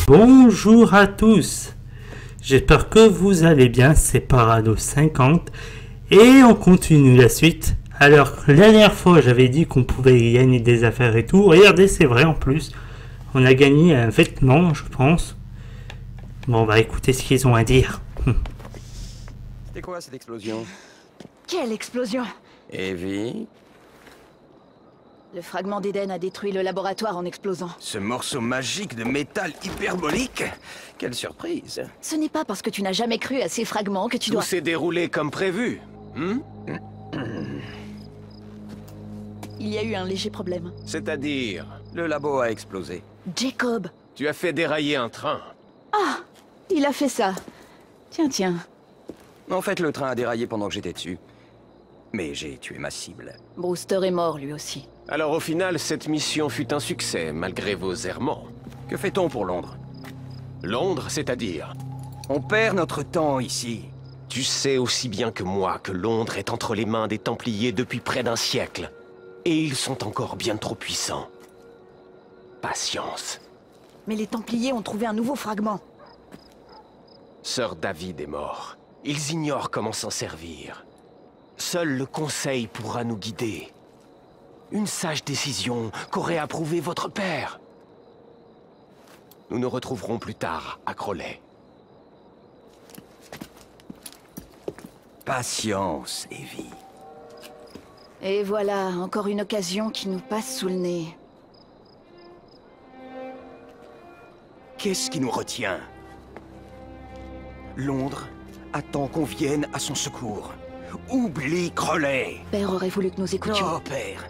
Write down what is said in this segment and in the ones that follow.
Bonjour à tous, j'espère que vous allez bien, c'est Parado 50 et on continue la suite. Alors la dernière fois j'avais dit qu'on pouvait gagner des affaires et tout, regardez c'est vrai en plus, on a gagné un vêtement je pense. Bon bah écoutez ce qu'ils ont à dire. C'était quoi cette explosion? Quelle explosion! Evie? Le fragment d'Éden a détruit le laboratoire en explosant. Ce morceau magique de métal hyperbolique? Quelle surprise! Ce n'est pas parce que tu n'as jamais cru à ces fragments que tu Tout dois... s'est déroulé comme prévu. Il y a eu un léger problème. C'est-à-dire, le labo a explosé. Jacob! Tu as fait dérailler un train. Ah! Il a fait ça. Tiens. En fait, le train a déraillé pendant que j'étais dessus. Mais j'ai tué ma cible. Brewster est mort lui aussi. Alors au final, cette mission fut un succès, malgré vos errements. Que fait-on pour Londres? Londres, c'est-à-dire? On perd notre temps ici. Tu sais aussi bien que moi que Londres est entre les mains des Templiers depuis près d'un siècle. Et ils sont encore bien trop puissants. Patience. Mais les Templiers ont trouvé un nouveau fragment. Sir David est mort. Ils ignorent comment s'en servir. Seul le Conseil pourra nous guider. Une sage décision qu'aurait approuvée votre père. Nous nous retrouverons plus tard à Crowley. Patience, Evie. Et voilà, encore une occasion qui nous passe sous le nez. Qu'est-ce qui nous retient? Londres attend qu'on vienne à son secours. Oublie Crowley. Père aurait voulu que nous écoutions. Non, père.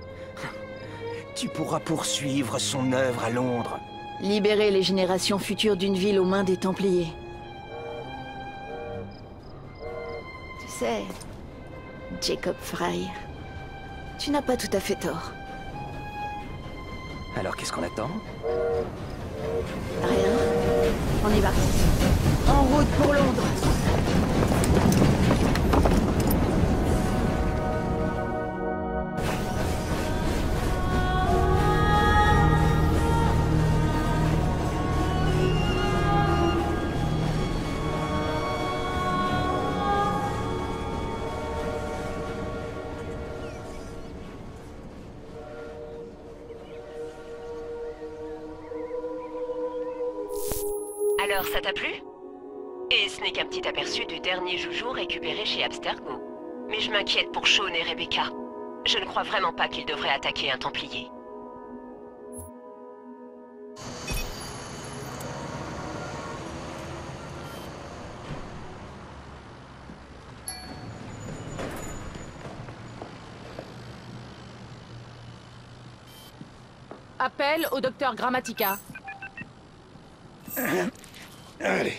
Tu pourras poursuivre son œuvre à Londres. Libérer les générations futures d'une ville aux mains des Templiers. Tu sais, Jacob Frye, tu n'as pas tout à fait tort. Alors qu'est-ce qu'on attend? Rien. On y va. En route pour Londres. Alors, ça t'a plu? Et ce n'est qu'un petit aperçu du dernier joujou récupéré chez Abstergo. Mais je m'inquiète pour Sean et Rebecca. Je ne crois vraiment pas qu'ils devraient attaquer un Templier. Appel au docteur Grammatica. Allez.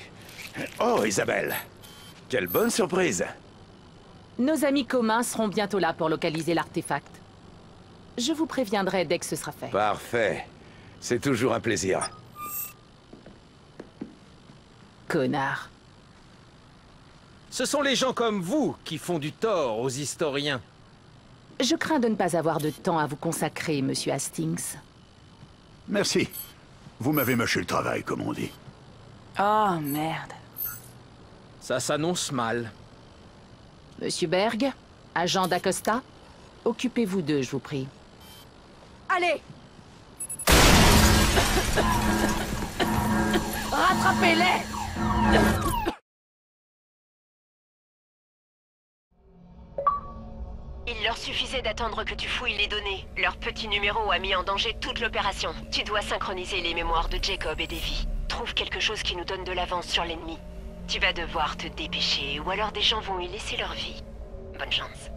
Oh, Isabelle. Quelle bonne surprise. Nos amis communs seront bientôt là pour localiser l'artefact. Je vous préviendrai dès que ce sera fait. Parfait. C'est toujours un plaisir. Connard. Ce sont les gens comme vous qui font du tort aux historiens. Je crains de ne pas avoir de temps à vous consacrer, monsieur Hastings. Merci. Vous m'avez mâché le travail, comme on dit. Oh, merde. Ça s'annonce mal. Monsieur Berg, agent d'Acosta, occupez-vous d'eux, je vous prie. Allez! Rattrapez-les! Il leur suffisait d'attendre que tu fouilles les données. Leur petit numéro a mis en danger toute l'opération. Tu dois synchroniser les mémoires de Jacob et d'Evie. Trouve quelque chose qui nous donne de l'avance sur l'ennemi. Tu vas devoir te dépêcher, ou alors des gens vont y laisser leur vie. Bonne chance.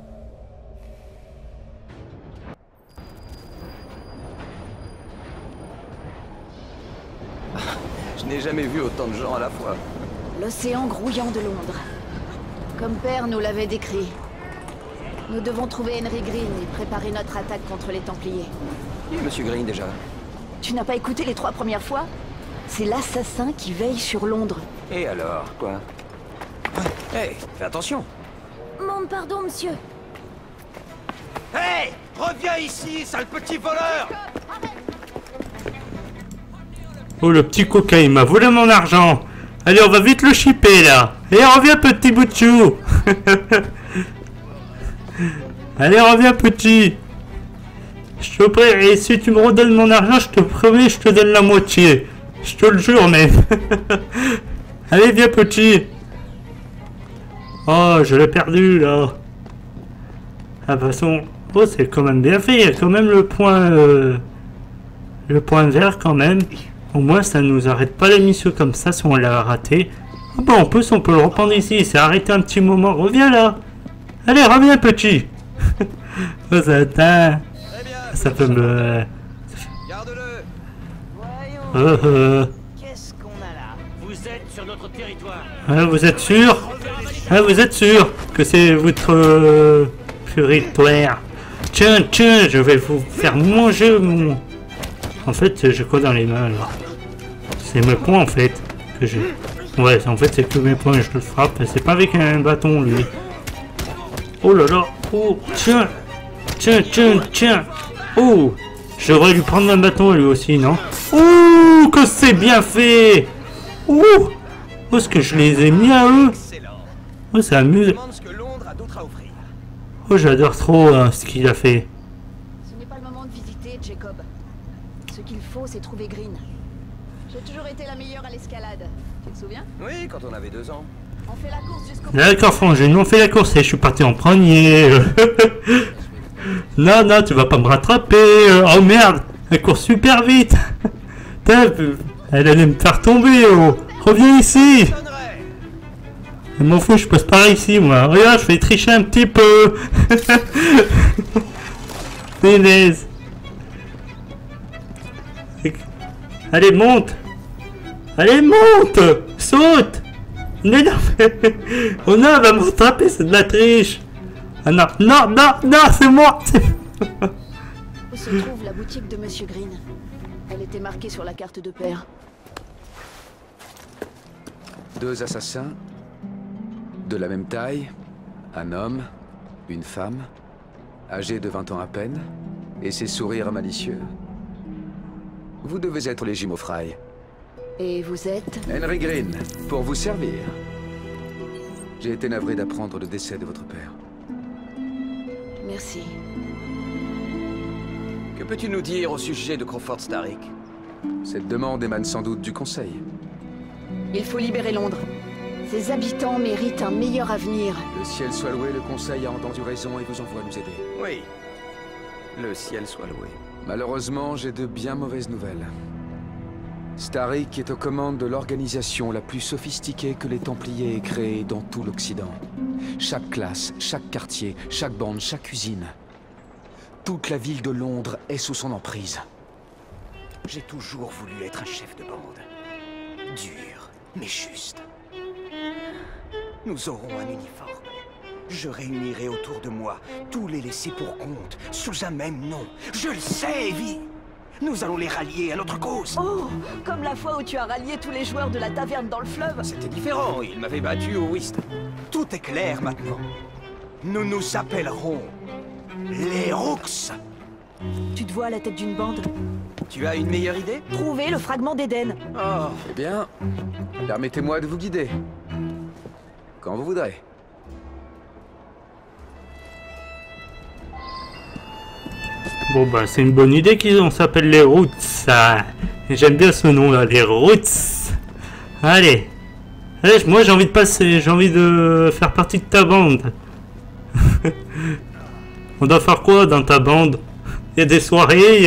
Je n'ai jamais vu autant de gens à la fois. L'océan grouillant de Londres. Comme Père nous l'avait décrit. Nous devons trouver Henry Green et préparer notre attaque contre les Templiers. Qui est Monsieur Green déjà? Tu n'as pas écouté les 3 premières fois? C'est l'assassin qui veille sur Londres. Et alors, quoi? Hey, fais attention! Mon pardon, monsieur. Hey! Reviens ici, sale petit voleur! Oh, le petit coquin, il m'a volé mon argent. Allez, on va vite le shipper, là. Et reviens, petit bout de chou. Allez, reviens, petit. Je te promets, et si tu me redonnes mon argent, je te promets, je te donne la moitié. Je te le jure, même. Allez, viens, petit. Oh, je l'ai perdu, là. Ah, de toute façon... Oh, c'est quand même bien fait. Il y a quand même le point vert, quand même. Au moins, ça nous arrête pas la mission comme ça, si on l'a raté. Oh, bon, en plus, on peut le reprendre ici. C'est arrêté un petit moment. Reviens, là. Allez, reviens, petit. Oh, ça atteint. Ça peut me... Qu'est-ce qu'on a là? Vous êtes sur notre territoire. Ah, vous êtes sûr? Ah, vous êtes sûr que c'est votre territoire? Tiens, tiens, je vais vous faire manger mon... En fait, j'ai quoi dans les mains, là? C'est mes poings, en fait, que j'ai. Ouais, en fait, c'est que mes poings, je le frappe. C'est pas avec un bâton, lui. Oh là là. Oh, tiens. Tiens, tiens, tiens. Oh, je devrais lui prendre un bâton, lui aussi, non? Oh, que c'est bien fait. Oh, oh, est-ce que je les ai mis à eux? Oh, c'est amusant. Oh, j'adore trop ce qu'il a fait. Ce n'est pas le moment de visiter, Jacob. Ce qu'il faut, c'est trouver Green. J'ai toujours été la meilleure à l'escalade. Tu te souviens? Oui, quand on avait 2 ans. On fait la course jusqu'au... D'accord, frangine, on fait la course et je suis parti en premier. Non, non, tu vas pas me rattraper. Oh merde, elle court super vite. Elle allait me faire tomber. Oh. Reviens ici. Je m'en fous, je passe par ici, moi. Regarde, je vais tricher un petit peu. Punaise. Allez, monte. Allez, monte. Saute. Non, non. Oh non, elle va me rattraper, c'est de la triche. Ah non, non, non, non, c'est moi. Où se trouve la boutique de Monsieur Green? Elle était marquée sur la carte de père. 2 assassins, de la même taille, un homme, une femme, âgés de 20 ans à peine, et ses sourires malicieux. Vous devez être les jumeaux Fry. Et vous êtes? Henry Green, pour vous servir. J'ai été navré d'apprendre le décès de votre père. Merci. Que peux-tu nous dire au sujet de Crawford Starrick? Cette demande émane sans doute du Conseil. Il faut libérer Londres. Ses habitants méritent un meilleur avenir. Le ciel soit loué, le Conseil a entendu raison et vous envoie nous aider. Oui. Le ciel soit loué. Malheureusement, j'ai de bien mauvaises nouvelles. Starrick est aux commandes de l'organisation la plus sophistiquée que les Templiers aient créée dans tout l'Occident. Chaque classe, chaque quartier, chaque bande, chaque usine. Toute la ville de Londres est sous son emprise. J'ai toujours voulu être un chef de bande. Dur, mais juste. Nous aurons un uniforme. Je réunirai autour de moi tous les laissés pour compte, sous un même nom. Je le sais, Evie. Nous allons les rallier à notre cause. Oh, comme la fois où tu as rallié tous les joueurs de la taverne dans le fleuve. C'était différent, il m'avait battu au whist. Tout est clair maintenant. Nous nous appellerons les Rooks. Tu te vois à la tête d'une bande? Tu as une meilleure idée? Trouver le fragment d'Éden. Oh, Eh bien, permettez-moi de vous guider. Quand vous voudrez. Bon bah c'est une bonne idée qu'on s'appelle les Roots. J'aime bien ce nom là, les Roots. Allez. Allez, moi j'ai envie de passer, j'ai envie de faire partie de ta bande. On doit faire quoi dans ta bande? Il y a des soirées, il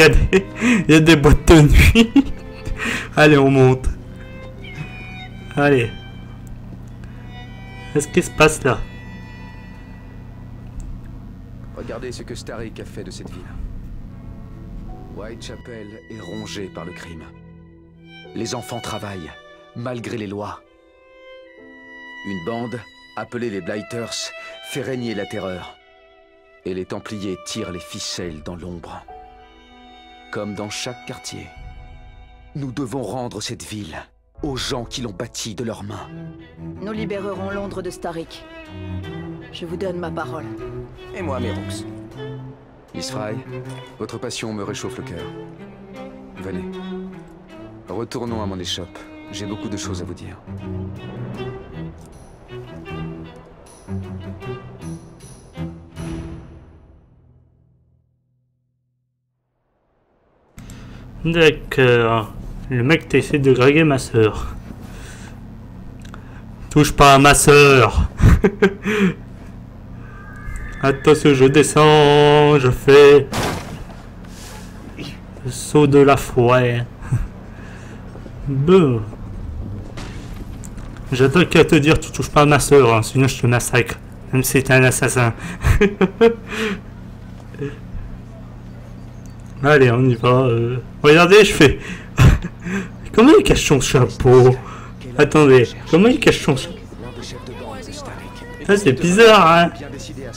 y a des boîtes de nuit. Allez, on monte. Allez. Qu'est-ce qui se passe là? Regardez ce que Starrick a fait de cette ville. Whitechapel est rongée par le crime. Les enfants travaillent, malgré les lois. Une bande, appelée les Blighters, fait régner la terreur. Et les Templiers tirent les ficelles dans l'ombre. Comme dans chaque quartier. Nous devons rendre cette ville aux gens qui l'ont bâtie de leurs mains. Nous libérerons Londres de Starrick. Je vous donne ma parole. et moi mes Rooks. Miss Fry, votre passion me réchauffe le cœur. Venez. Retournons à mon échoppe. J'ai beaucoup de choses à vous dire. D'accord. Le mec t'a essayé de draguer ma soeur. Touche pas à ma soeur. Attention, je descends, je fais le saut de la foi. Bon. J'attends qu'à te dire tu touches pas à ma soeur, hein, sinon je te massacre. Même si t'es un assassin. Allez, on y va. Regardez, je fais... Comment il cache son chapeau? Attendez, comment il cache son chapeau? Ça c'est bizarre, hein.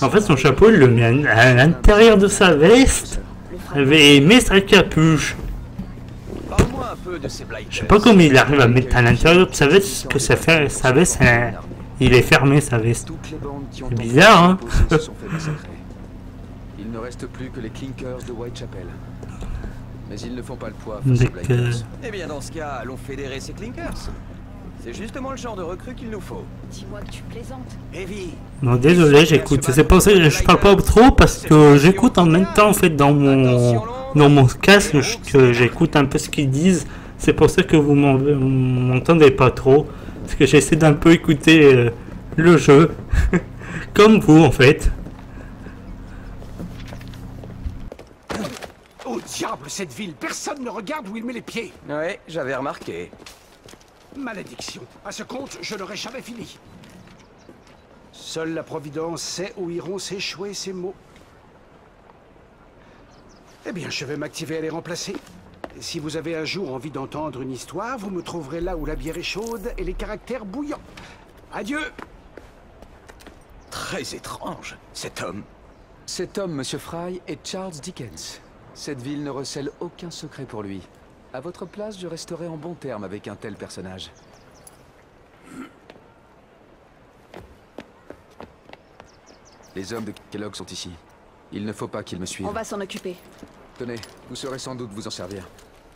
En fait, son chapeau, il le met à l'intérieur de sa veste. Et il met sa capuche. Je sais pas comment il arrive à mettre à l'intérieur de sa veste, parce que ça fait sa veste, il est fermé sa veste. C'est bizarre, hein. Il ne reste plus que les Clinkers de Whitechapel. Mais ils ne font pas le poids face aux Blighters. Eh bien, dans ce cas, allons fédérer ces Clinkers. C'est justement le genre de recrue qu'il nous faut. Dis-moi que tu plaisantes. Evie. Non, désolé, j'écoute. C'est pour ça que je parle pas trop, parce que j'écoute en même temps, en fait, dans mon casque, que j'écoute un peu ce qu'ils disent. C'est pour ça que vous m'entendez pas trop, parce que j'essaie d'un peu écouter le jeu, comme vous, en fait. Oh diable, cette ville, personne ne regarde où il met les pieds. Ouais, j'avais remarqué. Malédiction. À ce compte, je n'aurai jamais fini. Seule la Providence sait où iront s'échouer ces mots. Eh bien, je vais m'activer à les remplacer. Si vous avez un jour envie d'entendre une histoire, vous me trouverez là où la bière est chaude et les caractères bouillants. Adieu. Très étrange, cet homme. Cet homme, Monsieur Fry, est Charles Dickens. Cette ville ne recèle aucun secret pour lui. À votre place, je resterai en bon terme avec un tel personnage. Les hommes de Kellogg sont ici. Il ne faut pas qu'ils me suivent. On va s'en occuper. Tenez, vous saurez sans doute vous en servir.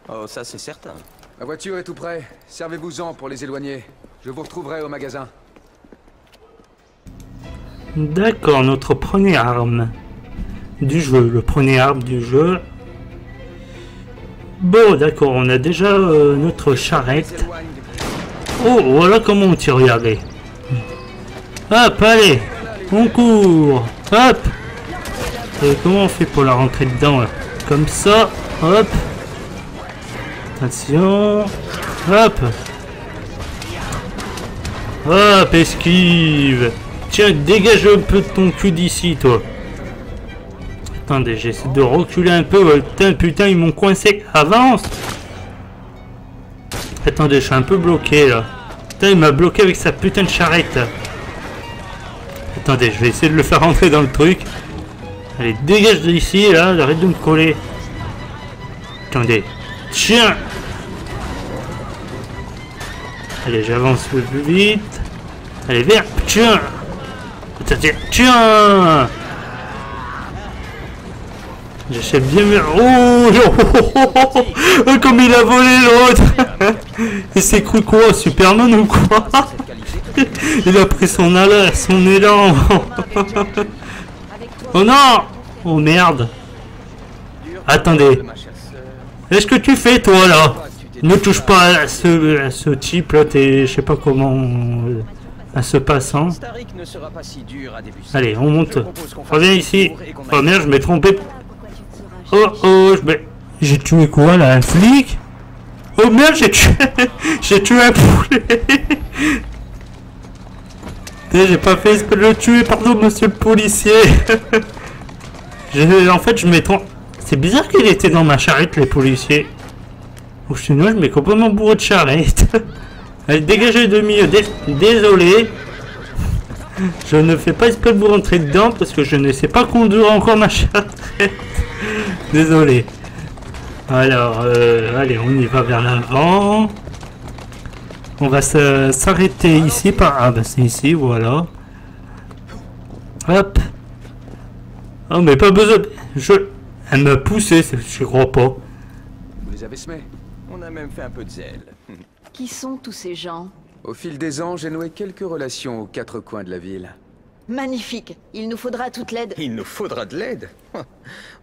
Oh, ça c'est certain. Ma voiture est tout près. Servez-vous-en pour les éloigner. Je vous retrouverai au magasin. D'accord, notre première arme du jeu. Le premier arme du jeu. Bon, d'accord, on a déjà notre charrette. Oh, voilà comment on tire, regardez. Hop, allez, on court. Hop. Et comment on fait pour la rentrer dedans là? Comme ça, hop. Attention. Hop. Hop, esquive. Tiens, dégage un peu de ton cul d'ici, toi. Attendez, j'essaie de reculer un peu. Putain, ils m'ont coincé. Avance. Attendez, je suis un peu bloqué, là. Putain, il m'a bloqué avec sa putain de charrette. Attendez, je vais essayer de le faire rentrer dans le truc. Allez, dégage d'ici, là. Arrête de me coller. Attendez. Tiens. Allez, j'avance un peu plus vite. Allez, vert. Tiens. Attendez. Tiens. J'achète bien vers... Oh, comme il a volé l'autre. Il s'est cru quoi, Superman ou quoi? Il a pris son élan. Oh non. Oh merde. Attendez. Qu'est-ce que tu fais toi là? Ne touche pas à ce type là, je sais pas comment... à ce passant. Allez, on monte. Reviens ici. Oh merde, je m'ai trompé. Oh, j'ai tué quoi là? Un flic? Oh merde, j'ai tué un poulet. J'ai pas fait exprès de le tuer, pardon monsieur le policier. En fait, je m'ai trompé. C'est bizarre qu'il était dans ma charrette, les policiers. Ou sinon, je mets complètement bourré de charrette. Allez, dégagez de milieu. Désolé. Je ne fais pas exprès de vous rentrer dedans parce que je ne sais pas conduire encore ma charrette. Désolé. Alors, allez, on y va vers l'avant. On va s'arrêter ici par... Ah, bah c'est ici, voilà. Hop. Oh, mais pas besoin... Elle m'a poussé, je crois pas. Vous les avez semés? On a même fait un peu de zèle. Qui sont tous ces gens? Au fil des ans, j'ai noué quelques relations aux quatre coins de la ville. Magnifique. Il nous faudra toute l'aide. Il nous faudra de l'aide.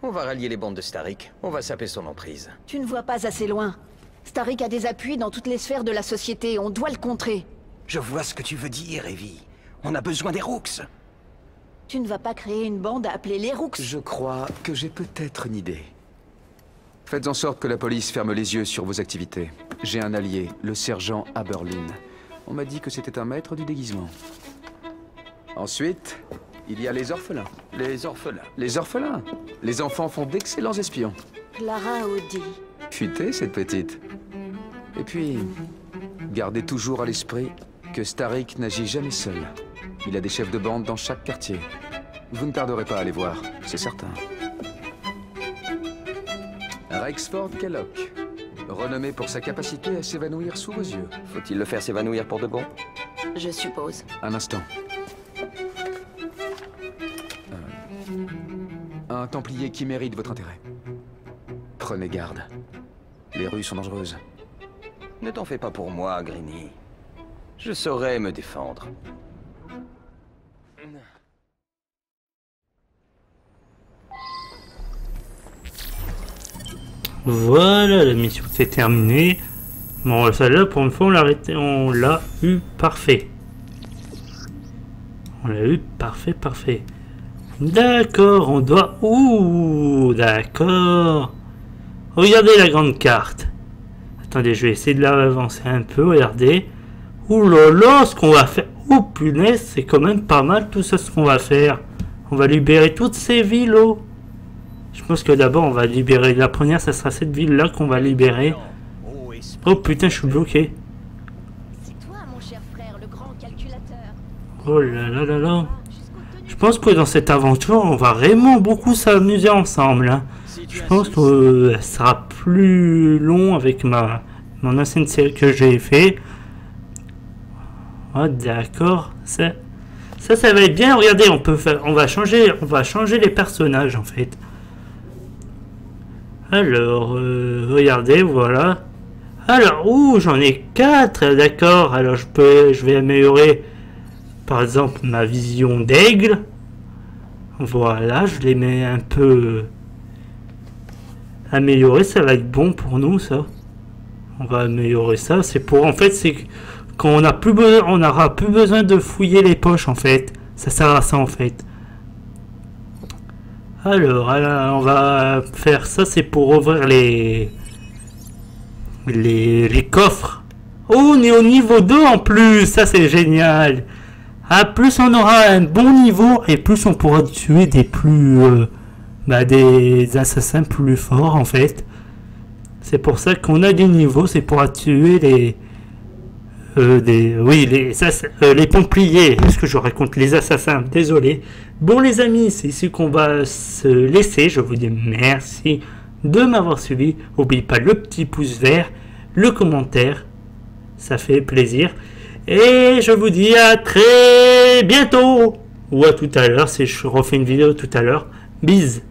On va rallier les bandes de Starik. On va saper son emprise. Tu ne vois pas assez loin. Starik a des appuis dans toutes les sphères de la société. On doit le contrer. Je vois ce que tu veux dire, Evie. On a besoin des Rooks. Tu ne vas pas créer une bande appelée les Rooks? Je crois que j'ai peut-être une idée. Faites en sorte que la police ferme les yeux sur vos activités. J'ai un allié, le sergent Aberlin. On m'a dit que c'était un maître du déguisement. Ensuite, il y a les orphelins. Les orphelins. Les orphelins. Les enfants font d'excellents espions. Clara Audi. Futée, cette petite. Et puis, gardez toujours à l'esprit que Starik n'agit jamais seul. Il a des chefs de bande dans chaque quartier. Vous ne tarderez pas à les voir, c'est certain. Rexford Kellock, renommé pour sa capacité à s'évanouir sous vos yeux. Faut-il le faire s'évanouir pour de bon? Je suppose. Un instant. Un Templier qui mérite votre intérêt. Prenez garde. Les rues sont dangereuses. Ne t'en fais pas pour moi, Greeny. Je saurai me défendre. Voilà, la mission est terminée. Bon, celle-là, pour une fois, on l'a eu parfait. On l'a eu parfait. D'accord, on doit... Ouh, d'accord. Regardez la grande carte. Attendez, je vais essayer de l'avancer un peu, regardez. Ouh là là, ce qu'on va faire... Oh punaise, c'est quand même pas mal tout ça, ce qu'on va faire. On va libérer toutes ces villes, oh. Je pense que d'abord, on va libérer... La première, ça sera cette ville-là qu'on va libérer. Oh putain, je suis bloqué. C'est toi, mon cher frère, le grand calculateur. Oh là là là là. Je pense que dans cette aventure, on va vraiment beaucoup s'amuser ensemble. Hein. Je pense que ça sera plus long avec mon ancienne série que j'ai fait. Oh, d'accord. Ça va être bien. Regardez, on va changer les personnages en fait. Alors, regardez, voilà. Alors, ouh, j'en ai 4, d'accord. Alors, je vais améliorer, par exemple, ma vision d'aigle. Voilà, je les mets un peu améliorés. Ça va être bon pour nous, ça. On va améliorer ça. C'est pour, en fait, c'est quand on n'aura plus besoin de fouiller les poches, en fait. Ça sert à ça, en fait. Alors, on va faire ça, c'est pour ouvrir les coffres. Oh, on est au niveau 2 en plus, ça c'est génial. Ah, plus on aura un bon niveau et plus on pourra tuer des des assassins plus forts en fait. C'est pour ça qu'on a des niveaux, c'est pour tuer les pompiers. Est-ce que je raconte les assassins? Désolé. Bon les amis, c'est ici qu'on va se laisser. Je vous dis merci de m'avoir suivi. N'oubliez pas le petit pouce vert, le commentaire, ça fait plaisir. Et je vous dis à très bientôt. Ou à tout à l'heure si je refais une vidéo tout à l'heure. Bise.